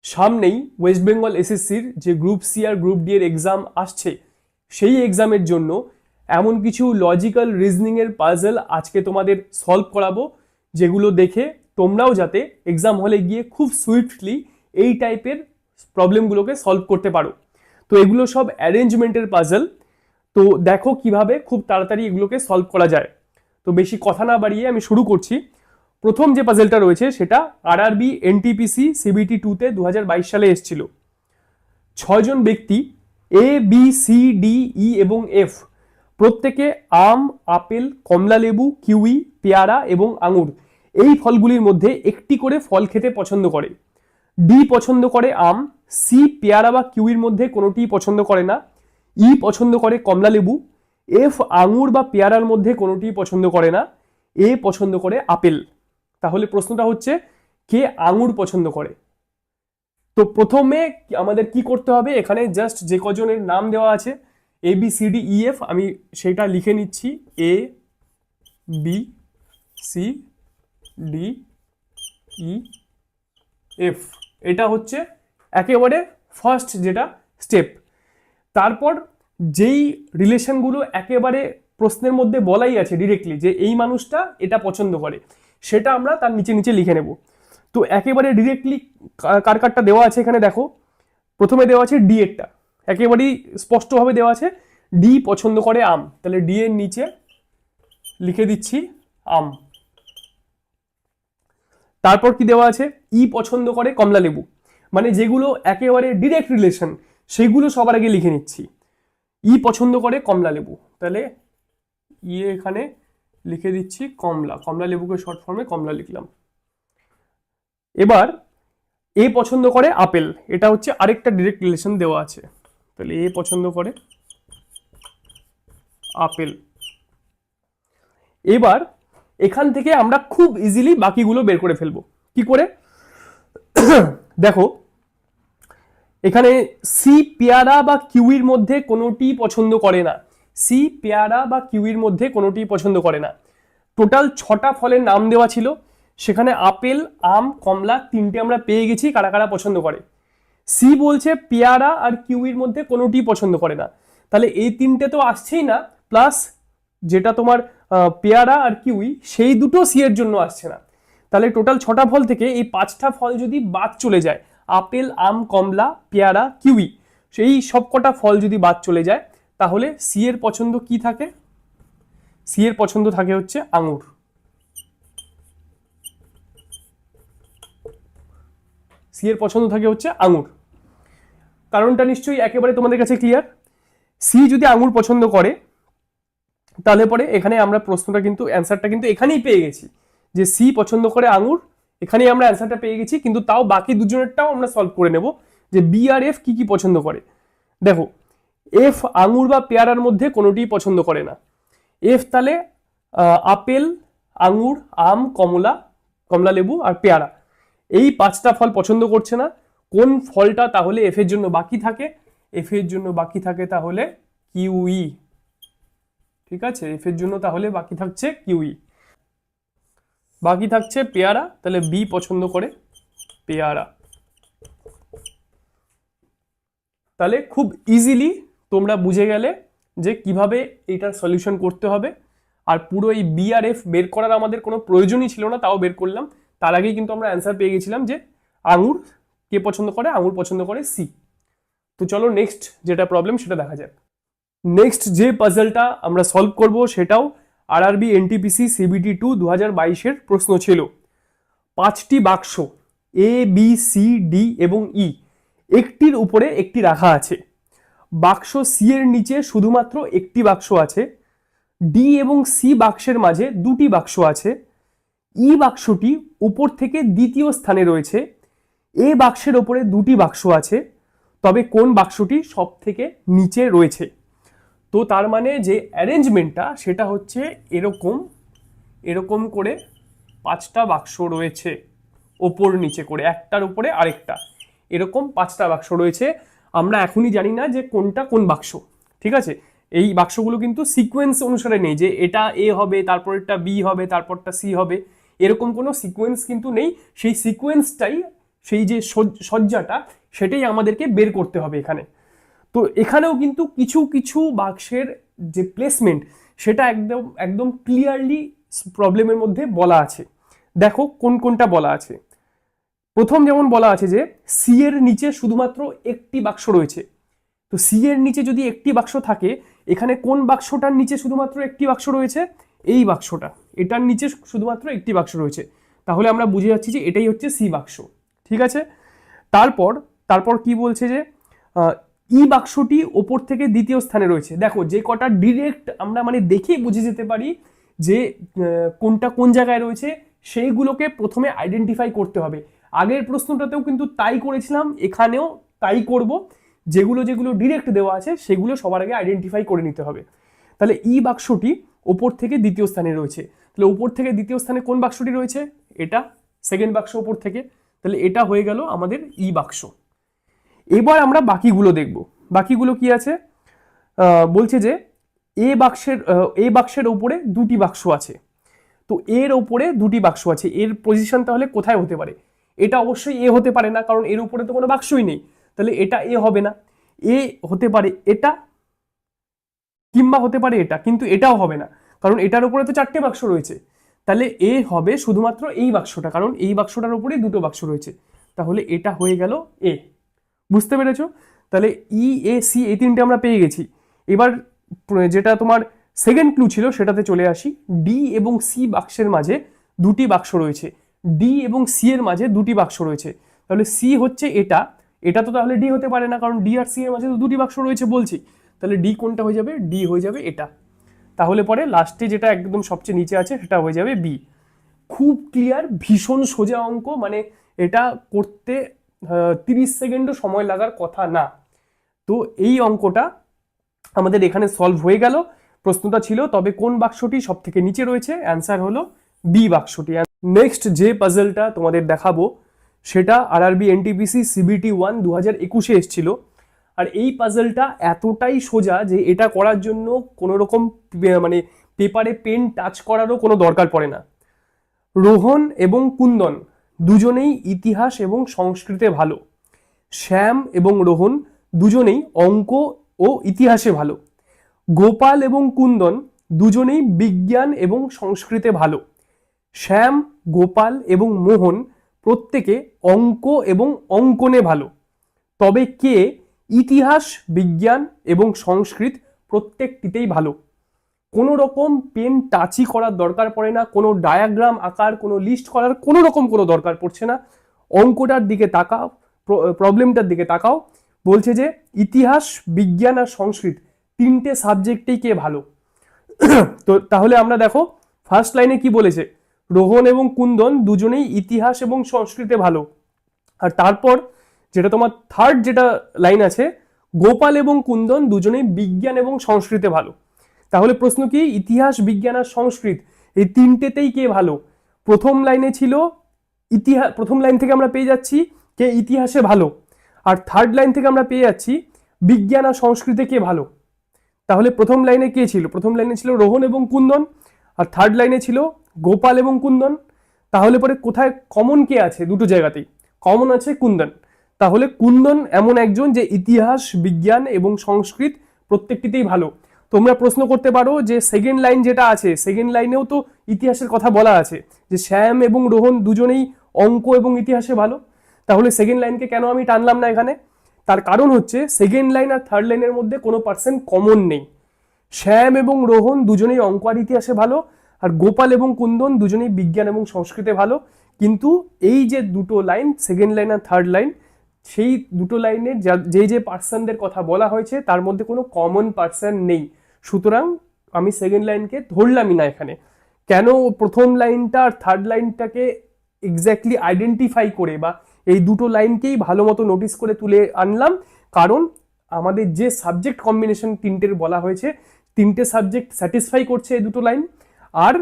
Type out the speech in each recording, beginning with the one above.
সামনেই ওয়েস্ট বেঙ্গল এসএসসির যে গ্রুপ সি আর গ্রুপ ডি এর এক্সাম আসছে, সেই এক্সামের জন্য এমন কিছু লজিক্যাল রিজনিংয়ের পাজল আজকে তোমাদের সলভ করাবো, যেগুলো দেখে তোমরাও যাতে এক্সাম হলে গিয়ে খুব সুইফটলি এই টাইপের প্রবলেমগুলোকে সলভ করতে পারো। তো এগুলো সব অ্যারেঞ্জমেন্টের পাজল। তো দেখো কিভাবে খুব তাড়াতাড়ি এগুলোকে সলভ করা যায়। তো বেশি কথা না বাড়িয়ে আমি শুরু করছি। প্রথম যে পাজলটা রয়েছে সেটা আরআরবি এনটিপিসি সিবিটি 2-তে 2022 সালে এসেছিল। 6জন ব্যক্তি এ বি সি ডি ই এবং এফ প্রত্যেকে আম, আপেল, কমলা লেবু, কিউই, পেয়ারা এবং আঙুর এই ফলগুলির মধ্যে একটি করে ফল খেতে পছন্দ করে। ডি পছন্দ করে আম, সি পেয়ারা বা কিউইর মধ্যে কোনোটিই পছন্দ করে না, ই পছন্দ করে কমলা লেবু, এফ আঙুর বা পেয়ারার মধ্যে কোনোটিই পছন্দ করে না, এ পছন্দ করে আপেল। তাহলে প্রশ্নটা হচ্ছে কে আঙুর পছন্দ করে। তো প্রথমে আমাদের কি করতে হবে, এখানে জাস্ট যে কজনের নাম দেওয়া আছে A B C D E F, আমি সেটা লিখে নিচ্ছি। A B C D E F, এটা হচ্ছে একেবারে ফার্স্ট যেটা স্টেপ। তারপর যেই রিলেশনগুলো একেবারে প্রশ্নের মধ্যে বলাই আছে ডিরেক্টলি যে এই মানুষটা এটা পছন্দ করে, সেটা আমরা তার নিচে নিচে লিখে নেব। তো একেবারে ডিরেক্টলি কার কারটা দেওয়া আছে এখানে দেখো। প্রথমে দেওয়া আছে ডি এরটা, একেবারেই স্পষ্টভাবে দেওয়া আছে ডি পছন্দ করে আম, তাহলে ডি এর নিচে লিখে দিচ্ছি আম। তারপর কি দেওয়া আছে, ই পছন্দ করে কমলা লেবু, মানে যেগুলো একেবারে ডিরেক্ট রিলেশন সেগুলো সবার আগে লিখে নিচ্ছি। ই পছন্দ করে কমলা লেবু, তাহলে ই এখানে লিখে দিচ্ছি কমলা, কমলা লেবুকে শর্ট ফর্মে কমলা লিখলাম। এবার এ পছন্দ করে আপেল, এটা হচ্ছে আরেকটা ডিরেক্ট রিলেশন দেওয়া আছে, তাহলে এ পছন্দ করে আপেল। এবার এখান থেকে আমরা খুব ইজিলি বাকিগুলো বের করে ফেলবো। কি করে দেখো, এখানে সি পেয়ারা বা কিউইর মধ্যে কোনোটি পছন্দ করে না, সি পেয়ারা বা কিউইর মধ্যে কোনোটি পছন্দ করে না। টোটাল 6টা ফলের নাম দেওয়া ছিল, সেখানে আপেল, আম, কমলা তিনটে আমরা পেয়ে গেছি কারা কারা পছন্দ করে। সি বলছে পেয়ারা আর কিউইর মধ্যে কোনোটি পছন্দ করে না, তাহলে এই তিনটে তো আসছেই না, প্লাস যেটা তোমার পেয়ারা আর কিউই সেই দুটো সি এর জন্য আসছে না। তাহলে টোটাল 6টা ফল থেকে এই 5টা ফল যদি বাদ চলে যায়, আপেল, আম, কমলা, পেয়ারা, কিউই, সেই সবকটা ফল যদি বাদ চলে যায়, তাহলে সি এর পছন্দ কি থাকে, সি এর পছন্দ থাকে হচ্ছে আঙুর। সি এর পছন্দ থাকে হচ্ছে আঙুর। কারণটা নিশ্চয়ই একেবারে তোমাদের কাছে ক্লিয়ার। সি যদি আঙুর পছন্দ করে, তাহলে পরে এখানে আমরা প্রশ্নটা কিন্তু অ্যান্সারটা কিন্তু এখানেই পেয়ে গেছি যে সি পছন্দ করে আঙুর, এখানেই আমরা অ্যান্সারটা পেয়ে গেছি। কিন্তু তাও বাকি দুজনেরটাও আমরা সলভ করে নেব যে বি আর এফ কি কি পছন্দ করে। দেখো, এফ আঙুর বা পেয়ারার মধ্যে কোনোটিই পছন্দ করে না। এফ তাহলে আপেল, আঙুর, আম, কমলা, কমলা লেবু আর পেয়ারা, এই 5টা ফল পছন্দ করছে না। কোন ফলটা তাহলে এফ এর জন্য বাকি থাকে, এফ এর জন্য বাকি থাকে তাহলে কিউই। ঠিক আছে, এফ এর জন্য তাহলে বাকি থাকছে কিউই। বাকি থাকছে পেয়ারা, তাহলে বি পছন্দ করে পেয়ারা। তাহলে খুব ইজিলি তোমরা বুঝে গেলে যে কিভাবে এটার সলিউশন করতে হবে। আর পুরো এই বি আর এফ বের করার আমাদের কোনো প্রয়োজনই ছিল না, তাও বের করলাম। তার আগেই কিন্তু আমরা অ্যান্সার পেয়ে গেছিলাম যে আঙুর কে পছন্দ করে, আঙুর পছন্দ করে সি। তো চলো নেক্সট যেটা প্রবলেম সেটা দেখা যাক। নেক্সট যে পাজলটা আমরা সলভ করব সেটাও আরআরবি এনটিপিসি সিবিটি 2 2022-এর প্রশ্ন ছিল। 5টি বাক্স এ বি সি ডি এবং ই একটির উপরে একটি রাখা আছে। বাক্স সি এর নিচে শুধুমাত্র একটি বাক্স আছে। ডি এবং সি বাক্সের মাঝে 2টি বাক্স আছে। ই বাক্সটি উপর থেকে দ্বিতীয় স্থানে রয়েছে। এ বাক্সের ওপরে 2টি বাক্স আছে, তবে কোন বাক্সটি সব থেকে নিচে রয়েছে। তো তার মানে যে অ্যারেঞ্জমেন্টটা সেটা হচ্ছে এরকম এরকম করে 5টা বাক্স রয়েছে, ওপর নিচে করে, একটার উপরে আরেকটা, এরকম 5টা বাক্স রয়েছে। আমরা এখনই জানি না যে কোনটা কোন বাক্স। ঠিক আছে, এই বাক্সগুলো কিন্তু সিকোয়েন্স অনুসারে নেই যে এটা এ হবে, তারপরটা বি হবে, তারপরটা সি হবে, এরকম কোনো সিকোয়েন্স কিন্তু নেই। সেই সিকোয়েন্সটাই সেই যে সজ্জাটা সেটাই আমাদেরকে বের করতে হবে এখানে। তো এখানেও কিন্তু কিছু কিছু বাক্সের যে প্লেসমেন্ট সেটা একদম একদম ক্লিয়ারলি প্রবলেমের মধ্যে বলা আছে। দেখো কোন কোনটা বলা আছে। প্রথম যেমন বলা আছে যে সি এর নিচে শুধুমাত্র একটি বাক্স রয়েছে। তো সি এর নিচে যদি একটি বাক্স থাকে, এখানে কোন বাক্সটার নিচে শুধুমাত্র একটি বাক্স রয়েছে? এই বাক্সটা, এটার নিচে শুধুমাত্র একটি বাক্স রয়েছে। তাহলে আমরা বুঝে যাচ্ছি যে এটাই হচ্ছে সি বাক্স। ঠিক আছে, তারপর তারপর কি বলছে যে ই বাক্সটি ওপর থেকে দ্বিতীয় স্থানে রয়েছে। দেখো যে কটা ডিরেক্ট আমরা মানে দেখেই বুঝে যেতে পারি যে কোনটা কোন জায়গায় রয়েছে, সেইগুলোকে প্রথমে আইডেন্টিফাই করতে হবে। আগের প্রশ্নটাতেও কিন্তু তাই করেছিলাম, এখানেও তাই করব। যেগুলো যেগুলো ডিরেক্ট দেওয়া আছে সেগুলো সবার আগে আইডেন্টিফাই করে নিতে হবে। তাহলে ই বাক্সটি ওপর থেকে দ্বিতীয় স্থানে রয়েছে। তাহলে ওপর থেকে দ্বিতীয় স্থানে কোন বাক্সটি রয়েছে? এটা সেকেন্ড বাক্স ওপর থেকে। তাহলে এটা হয়ে গেল আমাদের ই বাক্স। এবার আমরা বাকিগুলো দেখব। বাকিগুলো কি আছে? বলছে যে এ বাক্সের ওপরে দুটি বাক্স আছে। তো এর ওপরে দুটি বাক্স আছে, এর পজিশন তাহলে কোথায় হতে পারে? এটা অবশ্যই এ হতে পারে না, কারণ এর উপরে তো কোনো বাক্সই নেই। তাহলে এটা এ হবে না। এ হতে পারে এটা, কিংবা হতে পারে এটা, কিন্তু এটাও হবে না, কারণ এটার উপরে তো চারটে বাক্স রয়েছে। তাহলে এ হবে শুধুমাত্র এই বাক্সটা, কারণ এই বাক্সটার উপরেই দুটো বাক্স রয়েছে। তাহলে এটা হয়ে গেল এ। বুঝতে পেরেছো? তাহলে ই এ সি এই তিনটে আমরা পেয়ে গেছি। এবার যেটা তোমার সেকেন্ড ক্লু ছিল সেটাতে চলে আসি। ডি এবং সি বাক্সের মাঝে দুটি বাক্স রয়েছে। ডি এবং সি এর মাঝে দুটি বাক্স রয়েছে। তাহলে সি হচ্ছে এটা, এটা তো তাহলে ডি হতে পারে না, কারণ ডি আর সি এর মাঝে তো দুটি বাক্স রয়েছে বলছি। তাহলে ডি কোনটা হয়ে যাবে? ডি হয়ে যাবে এটা। তাহলে পরে লাস্টে যেটা একদম সবচেয়ে নিচে আছে সেটা হয়ে যাবে বি। খুব ক্লিয়ার, ভীষণ সোজা অঙ্ক, মানে এটা করতে 30 সেকেন্ডও সময় লাগার কথা না। তো এই অঙ্কটা আমাদের এখানে সলভ হয়ে গেল। প্রশ্নটা ছিল তবে কোন বাক্সটি সব থেকে নিচে রয়েছে? অ্যান্সার হলো বি বাক্সটি। নেক্সট যে পাজলটা তোমাদের দেখাবো সেটা আরআরবি এনটিপিসি সিবিটি 1 2021-এ এসেছিল। আর এই পাজলটা এতটাই সোজা যে এটা করার জন্য কোনো রকম মানে পেপারে পেন টাচ করারও কোনো দরকার পড়ে না। রোহন এবং কুন্দন দুজনেই ইতিহাস এবং সংস্কৃতে ভালো। শ্যাম এবং রোহন দুজনেই অঙ্ক ও ইতিহাসে ভালো। গোপাল এবং কুন্দন দুজনেই বিজ্ঞান এবং সংস্কৃতে ভালো। শ্যাম, গোপাল এবং মোহন প্রত্যেকে অঙ্ক এবং অঙ্কনে ভালো। তবে কে ইতিহাস, বিজ্ঞান এবং সংস্কৃত প্রত্যেকটিতেই ভালো? কোনো রকম পেন টাচই করার দরকার পড়ে না, কোনো ডায়াগ্রাম আঁকার, কোনো লিস্ট করার কোনো রকম কোনো দরকার পড়ছে না। অঙ্কটার দিকে তাকাও, প্রবলেমটার দিকে তাকাও। বলছে যে ইতিহাস, বিজ্ঞান আর সংস্কৃত তিনটে সাবজেক্টেই কে ভালো। তো তাহলে আমরা দেখো ফার্স্ট লাইনে কি বলেছে, রোহন এবং কুন্দন দুজনেই ইতিহাস এবং সংস্কৃতে ভালো। আর তারপর যেটা তোমার থার্ড যেটা লাইন আছে, গোপাল এবং কুন্দন দুজনেই বিজ্ঞান এবং সংস্কৃতে ভালো। তাহলে প্রশ্ন কি, ইতিহাস, বিজ্ঞান আর সংস্কৃত এই তিনটেতেই কে ভালো? প্রথম লাইনে ছিল ইতিহাস, প্রথম লাইন থেকে আমরা পেয়ে যাচ্ছি কে ইতিহাসে ভালো, আর থার্ড লাইন থেকে আমরা পেয়ে যাচ্ছি বিজ্ঞান আর সংস্কৃতে কে ভালো। তাহলে প্রথম লাইনে কে ছিল? প্রথম লাইনে ছিল রোহন এবং কুন্দন, আর থার্ড লাইনে ছিল গোপাল এবং কুন্দন। তাহলে পরে কোথায় কমন কে আছে? দুটো জায়গাতেই কমন আছে কুন্দন। তাহলে কুন্দন এমন একজন যে ইতিহাস, বিজ্ঞান এবং সংস্কৃত প্রত্যেকটিতেই ভালো। তোমরা প্রশ্ন করতে পারো যে সেকেন্ড লাইন যেটা আছে, সেকেন্ড লাইনেও তো ইতিহাসের কথা বলা আছে যে শ্যাম এবং রোহন দুজনেই অঙ্ক এবং ইতিহাসে ভালো। তাহলে সেকেন্ড লাইনকে কেন আমি টানলাম না এখানে? তার কারণ হচ্ছে সেকেন্ড লাইন আর থার্ড লাইনের মধ্যে কোনো পার্সেন্ট কমন নেই। শ্যাম এবং রোহন দুজনেই অঙ্ক আর ইতিহাসে ভালো, আর গোপাল এবং কুন্দন দুজনেই বিজ্ঞান এবং সংস্কৃতে ভালো। কিন্তু এই যে দুটো লাইন, সেকেন্ড লাইন আর থার্ড লাইন, সেই দুটো লাইনে যে যে পার্সনদের কথা বলা হয়েছে তার মধ্যে কোনো কমন পার্সন নেই। সুতরাং আমি সেকেন্ড লাইনকে ধরলামই না এখানে। কেন প্রথম লাইনটা আর থার্ড লাইনটাকে এক্স্যাক্টলি আইডেন্টিফাই করে বা এই দুটো লাইনকেই ভালো মতো নোটিস করে তুলে আনলাম? কারণ আমাদের যে সাবজেক্ট কম্বিনেশন তিনটের বলা হয়েছে, তিনটে সাবজেক্ট স্যাটিসফাই করছে এই দুটো লাইন। আর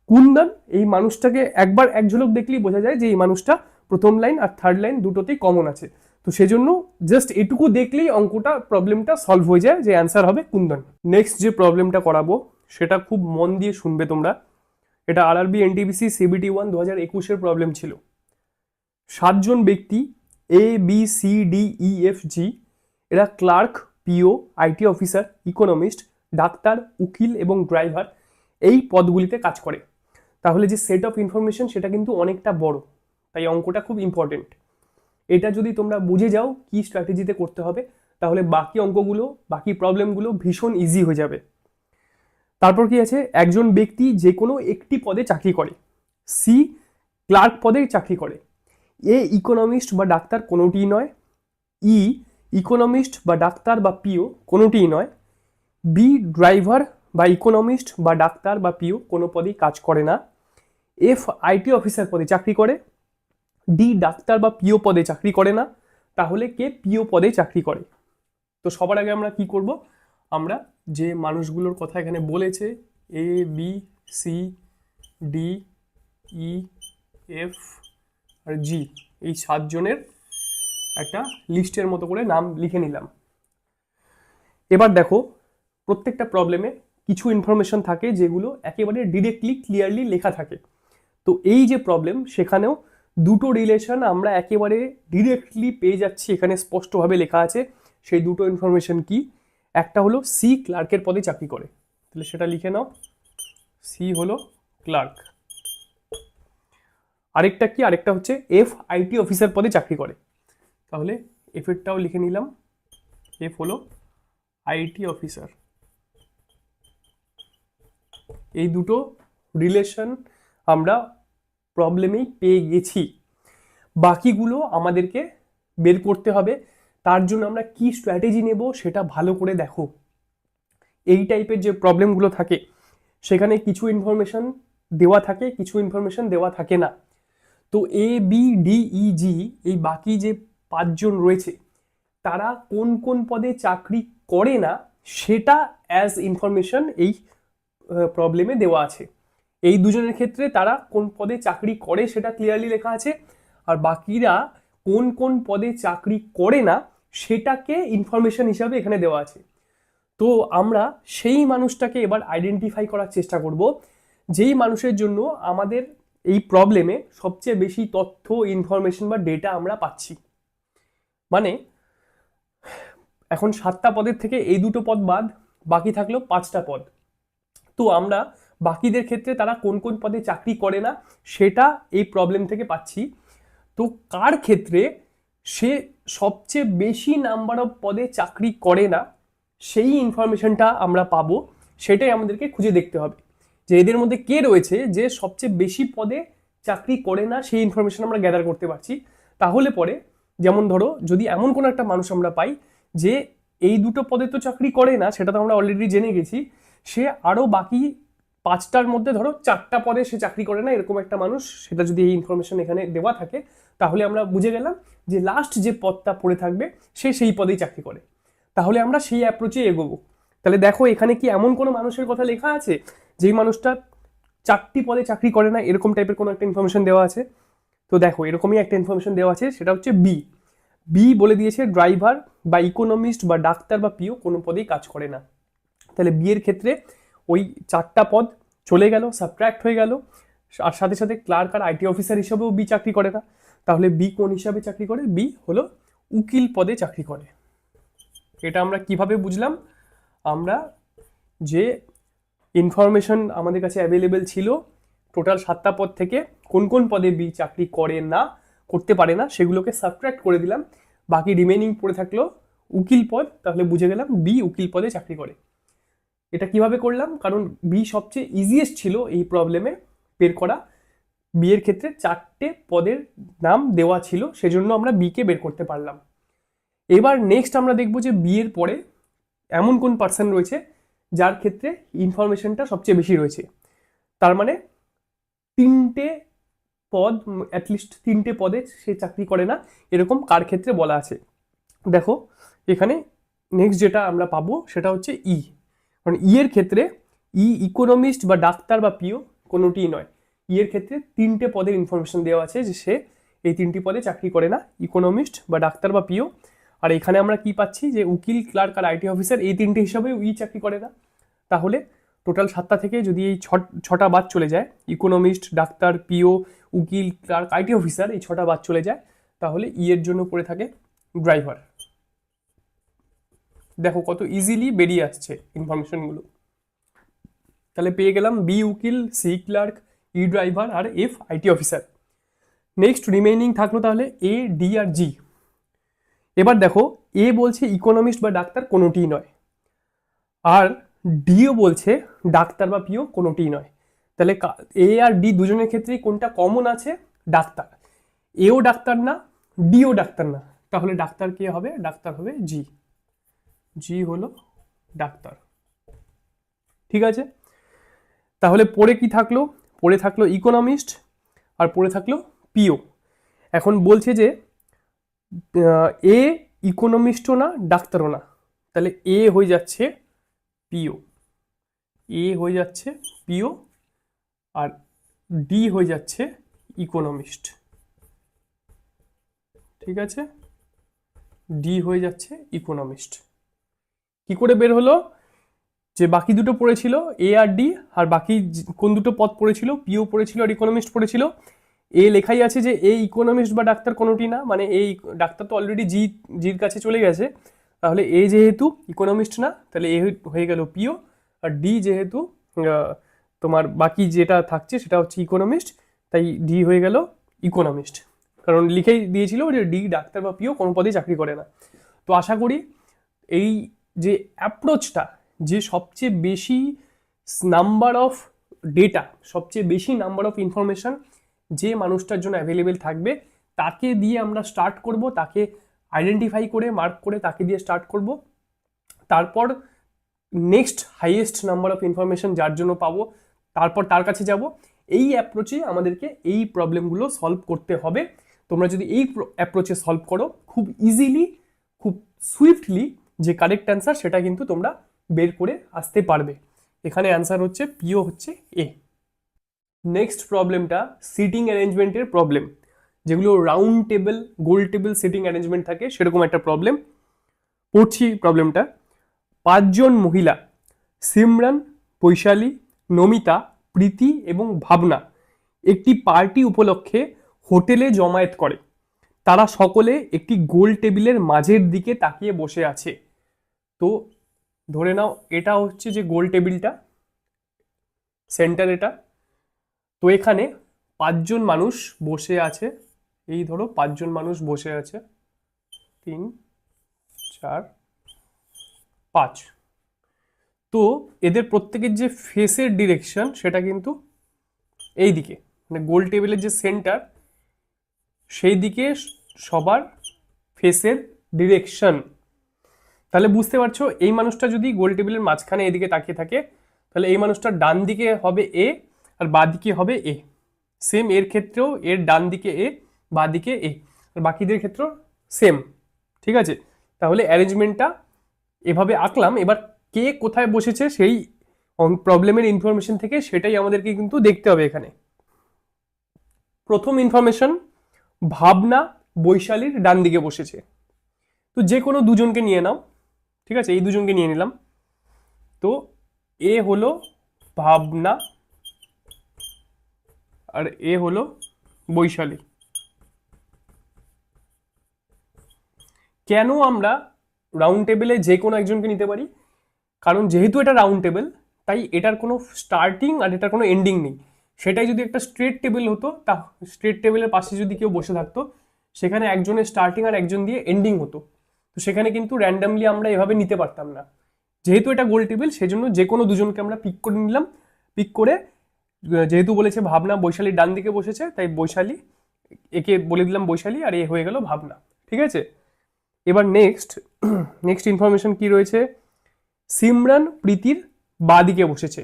কুন্দন এই মানুষটাকে একবার এক ঝলক দেখলেই বোঝা যায় যে এই মানুষটা প্রথম লাইন আর থার্ড লাইন দুটোতেই কমন আছে। তো সেজন্য জাস্ট এটুকু দেখলেই অঙ্কটা, প্রবলেমটা সলভ হয়ে যায়, যে অ্যান্সার হবে কুন্দন। নেক্সট যে প্রবলেমটা করাবো সেটা খুব মন দিয়ে শুনবে তোমরা। এটা আরআরবি এনটিপিসি সিবিটি 1 2021-এর প্রবলেম ছিল। সাতজন ব্যক্তি ABCDEFG, এরা clerk, PO, IT officer, economist, doctor, উকিল এবং ড্রাইভার এই পদগুলিতে কাজ করে। তাহলে যে সেট অফ ইনফরমেশন সেটা কিন্তু অনেকটা বড়, তাই অঙ্কটা খুব ইম্পর্টেন্ট। এটা যদি তোমরা বুঝে যাও কি স্ট্র্যাটেজিতে করতে হবে, তাহলে বাকি অঙ্কগুলো, বাকি প্রবলেমগুলো ভীষণ ইজি হয়ে যাবে। তারপর কি আছে, একজন ব্যক্তি যে কোনো একটি পদে চাকরি করে। সি ক্লার্ক পদে চাকরি করে। এ ইকোনমিস্ট বা ডাক্তার কোনোটিই নয়। ই ইকোনমিস্ট বা ডাক্তার বা পিও কোনোটিই নয়। বি ড্রাইভার বা ইকোনমিস্ট বা ডাক্তার বা পিও কোনো পদেই কাজ করে না। এফ আইটি অফিসার পদে চাকরি করে। ডি ডাক্তার বা পিও পদে চাকরি করে না। তাহলে কে পিও পদে চাকরি করে? তো সবার আগে আমরা কি করব, আমরা যে মানুষগুলোর কথা এখানে বলেছে ABCDEF আর জি, এই 7 জনের একটা লিস্টের মতো করে নাম লিখে নিলাম। এবার দেখো, প্রত্যেকটা প্রবলেমে কিছু ইনফরমেশন থাকে যেগুলো একেবারে ডিরেক্টলি ক্লিয়ারলি লেখা থাকে। তো এই যে প্রবলেম, সেখানেও দুটো রিলেশন আমরা একেবারে ডিরেক্টলি পেয়ে যাচ্ছি, এখানে স্পষ্টভাবে লেখা আছে। সেই দুটো ইনফরমেশন কি? একটা হলো সি ক্লার্কের পদে চাকরি করে, তাহলে সেটা লিখে নাও, সি হলো ক্লার্ক। আরেকটা কি? আরেকটা হচ্ছে এফ আইটি অফিসার পদে চাকরি করে, তাহলে এফ এরটাও লিখে নিলাম, এফ হলো আইটি অফিসার। এই দুটো রিলেশন আমরা প্রবলেমেই পেয়ে গেছি। বাকিগুলো আমাদেরকে বের করতে হবে। তার জন্য আমরা কি স্ট্র্যাটেজি নেব সেটা ভালো করে দেখো। এই টাইপের যে প্রবলেমগুলো থাকে সেখানে কিছু ইনফরমেশন দেওয়া থাকে, কিছু ইনফরমেশন দেওয়া থাকে না। তো ABDEG এই বাকি যে 5 জন রয়েছে, তারা কোন কোন পদে চাকরি করে না সেটা অ্যাজ ইনফরমেশন এই প্রবলেমে দেওয়া আছে। এই দুজনের ক্ষেত্রে তারা কোন পদে চাকরি করে সেটা ক্লিয়ারলি লেখা আছে, আর বাকিরা কোন কোন পদে চাকরি করে না সেটাকে ইনফরমেশন হিসাবে এখানে দেওয়া আছে। তো আমরা সেই মানুষটাকে এবার আইডেন্টিফাই করার চেষ্টা করব, যেই মানুষের জন্য আমাদের এই প্রবলেমে সবচেয়ে বেশি তথ্য, ইনফরমেশন বা ডেটা আমরা পাচ্ছি। মানে এখন 7টা পদের থেকে এই দুটো পদ বাদ, বাকি থাকলো 5টা পদ। তো আমরা বাকিদের ক্ষেত্রে তারা কোন কোন পদে চাকরি করে না সেটা এই প্রবলেম থেকে পাচ্ছি। তো কার ক্ষেত্রে সে সবচেয়ে বেশি নাম্বার অফ পদে চাকরি করে না সেই ইনফরমেশনটা আমরা পাবো, সেটাই আমাদেরকে খুঁজে দেখতে হবে যে এদের মধ্যে কে রয়েছে যে সবচেয়ে বেশি পদে চাকরি করে না, সেই ইনফরমেশন আমরা গ্যাদার করতে পারছি। তাহলে পরে যেমন ধরো, যদি এমন কোনো একটা মানুষ আমরা পাই যে এই দুটো পদে তো চাকরি করে না, সেটা তো আমরা অলরেডি জেনে গেছি, সে আরও বাকি 5টার মধ্যে ধরো 4টা পদে সে চাকরি করে না, এরকম একটা মানুষ, সেটা যদি এই ইনফরমেশন এখানে দেওয়া থাকে, তাহলে আমরা বুঝে গেলাম যে লাস্ট যে পদটা পড়ে থাকবে সে সেই পদেই চাকরি করে। তাহলে আমরা সেই অ্যাপ্রোচে এগোবো। তাহলে দেখো, এখানে কি এমন কোনো মানুষের কথা লেখা আছে যেই মানুষটা 4টি পদে চাকরি করে না, এরকম টাইপের কোনো একটা ইনফরমেশন দেওয়া আছে? তো দেখো, এরকমই একটা ইনফরমেশন দেওয়া আছে, সেটা হচ্ছে বি বলে দিয়েছে ড্রাইভার বা ইকোনমিস্ট বা ডাক্তার বা পিও কোনো পদেই কাজ করে না। তাহলে বি এর ক্ষেত্রে ওই 4টা পদ চলে গেল, সাবট্র্যাক্ট হয়ে গেল, আর সাথে সাথে ক্লার্ক আর আইটি অফিসার হিসাবেও বি চাকরি করে না। তাহলে বি কোন হিসাবে চাকরি করে? বি হলো উকিল পদে চাকরি করে। এটা আমরা কিভাবে বুঝলাম? আমরা যে ইনফরমেশন আমাদের কাছে অ্যাভেলেবেল ছিল টোটাল 7টা পদ থেকে কোন কোন পদে বি চাকরি করে না, করতে পারে না, সেগুলোকে সাবট্র্যাক্ট করে দিলাম, বাকি রিমেনিং পড়ে থাকলো উকিল পদ, তাহলে বুঝে গেলাম বি উকিল পদে চাকরি করে। এটা কিভাবে করলাম? কারণ বি সবচেয়ে ইজিয়েস্ট ছিল এই প্রবলেমে বের করা। বি এর ক্ষেত্রে 4টে পদের নাম দেওয়া ছিল, সেজন্য আমরা বি কে বের করতে পারলাম। এবার নেক্সট আমরা দেখব যে বি এর পরে এমন কোন পার্সন রয়েছে যার ক্ষেত্রে ইনফরমেশনটা সবচেয়ে বেশি রয়েছে। তার মানে 3টে পদ, অ্যাটলিস্ট 3টে পদে সে চাকরি করে না, এরকম কার ক্ষেত্রে বলা আছে। দেখো এখানে নেক্সট যেটা আমরা পাবো সেটা হচ্ছে ই। কারণ ই এর ক্ষেত্রে ইকোনমিস্ট বা ডাক্তার বা পিও কোনোটিই নয়। ই এর ক্ষেত্রে 3টে পদের ইনফরমেশন দেওয়া আছে যে সে এই 3টি পদে চাকরি করে না, ইকোনমিস্ট বা ডাক্তার বা পিও। আর এখানে আমরা কি পাচ্ছি যে উকিল, ক্লার্ক আর আইটি অফিসার এই 3টে হিসাবে ই চাকরি করে না। তাহলে টোটাল 7টা থেকে যদি এই 6টা বাদ চলে যায়, ইকোনমিস্ট, ডাক্তার, পিও, উকিল, ক্লার্ক, আইটি অফিসার, এই 6টা বাদ চলে যায়, তাহলে ই এর জন্য পড়ে থাকে ড্রাইভার। দেখো কত ইজিলি বেরিয়ে আসছে ইনফরমেশনগুলো। তাহলে পেয়ে গেলাম বি উকিল, সি ক্লার্ক, ই ড্রাইভার, আর F IT officer. Next remaining থাকলো তাহলে এ, ডি আর জি। এবার দেখো এ বলছে ইকোনমিস্ট বা ডাক্তার কোনোটিই নয়, আর ডিও বলছে ডাক্তার বা পিও কোনোটিই নয়। তাহলে এ আর ডি দুজনের ক্ষেত্রেই কোনটা কমন আছে? ডাক্তার। এও ডাক্তার না, ডিও ডাক্তার না, তাহলে ডাক্তার কে হবে? ডাক্তার হবে জি। জি হলো ডাক্তার। ঠিক আছে, তাহলে পড়ে কি থাকলো? পড়ে থাকলো ইকোনমিস্ট আর পড়ে থাকলো পিও। এখন বলছে যে এ ইকোনমিস্টও না, ডাক্তারও না, তাহলে এ হয়ে যাচ্ছে পিও, এ হয়ে যাচ্ছে পিও, আর ডি হয়ে যাচ্ছে ইকোনমিস্ট। ঠিক আছে, ডি হয়ে যাচ্ছে ইকোনমিস্ট। কি করে বের হলো? যে বাকি দুটো পড়েছিল এ আর ডি, আর বাকি কোন দুটো পদ পড়েছিল? পিও পড়েছিল আর ইকোনমিস্ট পড়েছিল। এ লেখাই আছে যে এ ইকোনমিস্ট বা ডাক্তার কোনোটি না, মানে এই ডাক্তার তো অলরেডি জির কাছে চলে গেছে, তাহলে এ যেহেতু ইকোনমিস্ট না, তাহলে এ হয়ে গেল পিও, আর ডি যেহেতু তোমার বাকি যেটা থাকছে সেটা হচ্ছে ইকোনমিস্ট, তাই ডি হয়ে গেল ইকোনমিস্ট, কারণ লিখেই দিয়েছিল যে ডি ডাক্তার বা পিও কোনো পদেই চাকরি করে না। তো আশা করি এই যে অ্যাপ্রোচটা, যে সবচেয়ে বেশি নাম্বার অফ ডেটা, সবচেয়ে বেশি নাম্বার অফ ইনফরমেশন যে মানুষটার জন্য অ্যাভেলেবেল থাকবে, তাকে দিয়ে আমরা স্টার্ট করব, তাকে আইডেন্টিফাই করে মার্ক করে তাকে দিয়ে স্টার্ট করব, তারপর next highest number of information যার জন্য পাবো তারপর তার কাছে যাব। এই অ্যাপ্রোচে আমাদেরকে এই প্রবলেমগুলো সলভ করতে হবে। তোমরা যদি এই অ্যাপ্রোচে সলভ করো, খুব ইজিলি, খুব সুইফটলি যে কারেক্ট অ্যান্সার সেটা কিন্তু তোমরা বের করে আসতে পারবে। এখানে অ্যান্সার হচ্ছে পিও হচ্ছে এ। নেক্সট প্রবলেমটা সিটিং অ্যারেঞ্জমেন্টের প্রবলেম, যেগুলো রাউন্ড টেবিল, গোল টেবিল সিটিং অ্যারেঞ্জমেন্ট থাকে, সেরকম একটা প্রবলেম পড়ছি। প্রবলেমটা 5জন মহিলা সিমরান, বৈশালী, নমিতা, প্রীতি এবং ভাবনা একটি পার্টি উপলক্ষে হোটেলে জমায়েত করে। তারা সকলে একটি গোল টেবিলের মাঝের দিকে তাকিয়ে বসে আছে। তো ধরে নাও এটা হচ্ছে যে গোল টেবিলটা, সেন্টার এটা। তো এখানে 5জন মানুষ বসে আছে, এই ধরো 5জন মানুষ বসে আছে, 3, 4, 5। তো এদের প্রত্যেকের যে ফেসের ডিরেকশন সেটা কিন্তু এই দিকে, মানে গোল টেবিলের যে সেন্টার সেই দিকে সবার ফেসের ডিরেকশন। তাহলে বুঝতে পারছো এই মানুষটা যদি গোল টেবিলের মাঝখানে এদিকে তাকিয়ে থাকে, তাহলে এই মানুষটার ডান দিকে হবে এ আর বাঁ দিকে হবে এ। সেম এর ক্ষেত্রেও এর ডান দিকে এ, বাঁ দিকে এ, আর বাকিদের ক্ষেত্রেও সেম। ঠিক আছে, তাহলে অ্যারেঞ্জমেন্টটা এভাবে আঁকলাম। এবার কে কোথায় বসেছে সেই প্রবলেমের ইনফরমেশন থেকে সেটাই আমাদেরকে কিন্তু দেখতে হবে এখানে। প্রথম ইনফরমেশন, ভাবনা বৈশালীর ডান দিকে বসেছে। তো যে কোনো দুজনকে নিয়ে নাও, ঠিক আছে, এই দুজনকে নিয়ে নিলাম। তো এ হলো ভাবনা আর এ হলো বৈশালী। কেন আমরা রাউন্ড টেবিলে যে কোনো একজনকে নিতে পারি? কারণ যেহেতু এটা রাউন্ড টেবিল, তাই এটার কোনো স্টার্টিং আর এটার কোনো এন্ডিং নেই। সেটাই যদি একটা স্ট্রেট টেবিল হতো, তা স্ট্রেট টেবিলের পাশে যদি কেউ বসে থাকতো, সেখানে একজনের স্টার্টিং আর একজন দিয়ে এন্ডিং হতো। তো সেখানে কিন্তু র্যান্ডামলি আমরা এভাবে নিতে পারতাম না। যেহেতু এটা গোল টেবিল, সেজন্য যে কোনো দুজনকে আমরা পিক করে নিলাম। পিক করে যেহেতু বলেছে ভাবনা বৈশালীর ডান দিকে বসেছে, তাই বৈশালী, একে বলে দিলাম বৈশালী, আর এ হয়ে গেল ভাবনা। ঠিক আছে, এবার নেক্সট ইনফরমেশন কি রয়েছে? সিমরান প্রীতির বাঁ দিকে বসেছে।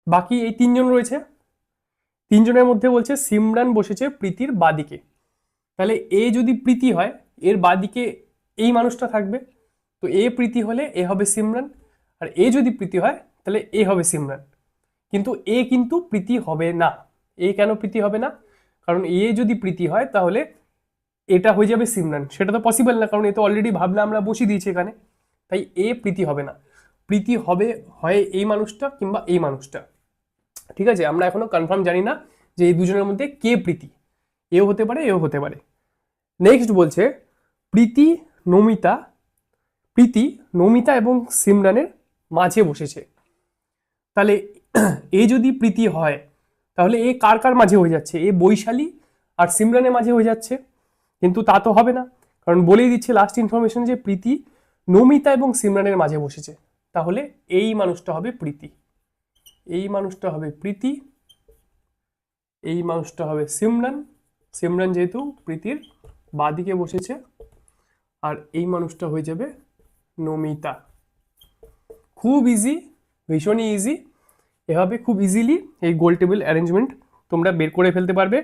বাকি এই 3জন রয়েছে, 3জনের মধ্যে বলছে সিমরান বসেছে প্রীতির বাঁ দিকে। তাহলে এ যদি প্রীতি হয়, এর বাঁ দিকে এই মানুষটা থাকবে। তো এ প্রীতি হলে এ হবে সিমরান, আর এ যদি প্রীতি হয় তাহলে এ হবে সিমরান। কিন্তু এ কিন্তু প্রীতি হবে না। এ কেন প্রীতি হবে না? কারণ এ যদি প্রীতি হয় তাহলে এটা হয়ে যাবে সিমরান, সেটা তো পসিবল না, কারণ এ তো অলরেডি ভাবনা আমরা বসিয়ে দিয়েছি এখানে, তাই এ প্রীতি হবে না। প্রীতি হবে হয় এই মানুষটা কিংবা এই মানুষটা। ঠিক আছে, আমরা এখনো কনফার্ম জানি না যে এই দুজনের মধ্যে কে প্রীতি, এও হতে পারে এও হতে পারে। নেক্সট বলছে প্রীতি নমিতা, প্রীতি নমিতা এবং সিমরানের মাঝে বসেছে। তাহলে এ যদি প্রীতি হয় তাহলে এ কার কার মাঝে হয়ে যাচ্ছে, এ বৈশালী আর সিমরানের মাঝে হয়ে যাচ্ছে, কিন্তু তা তো হবে না, কারণ বলেই দিচ্ছে লাস্ট ইনফরমেশন যে প্রীতি নমিতা এবং সিমরানের মাঝে বসেছে। তাহলে এই মানুষটা হবে প্রীতি, এই মানুষটা হবে প্রীতি, এই মানুষটা হবে সিমরান, সিমরান যেহেতু প্রীতির বাঁদিকে বসেছে, আর এই মানুষটা হয়ে যাবে নমিতা। খুব ইজি, ভীষণই ইজি। এভাবে খুব ইজিলি এই গোল টেবিল অ্যারেঞ্জমেন্ট তোমরা বের করে ফেলতে পারবে।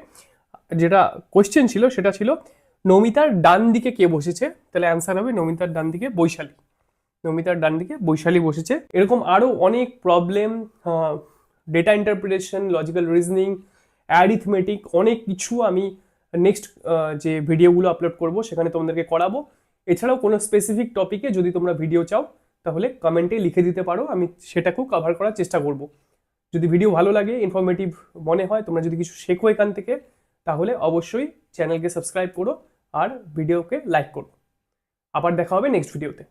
যেটা কোয়েশ্চেন ছিল সেটা ছিল নমিতার ডান দিকে কে বসেছে, তাহলে অ্যান্সার হবে নমিতার ডান দিকে বৈশালী, নমিতার ডান দিকে বৈশালী বসেছে। এরকম আরও অনেক problem, data interpretation, logical reasoning, arithmetic, অনেক কিছু আমি নেক্সট যে ভিডিওগুলো আপলোড করব সেখানে তোমাদেরকে করাবো। এছাড়াও কোনো স্পেসিফিক টপিকে যদি তোমরা ভিডিও চাও তাহলে কমেন্টে লিখে দিতে পারো, আমি সেটাকেও কভার করার চেষ্টা করব। যদি ভিডিও ভালো লাগে, ইনফরমেটিভ মনে হয়, তোমরা যদি কিছু শেখো এখান থেকে, তাহলে অবশ্যই চ্যানেলকে সাবস্ক্রাইব করো আর ভিডিওকে লাইক করো। আবার দেখা হবে নেক্সট ভিডিওতে।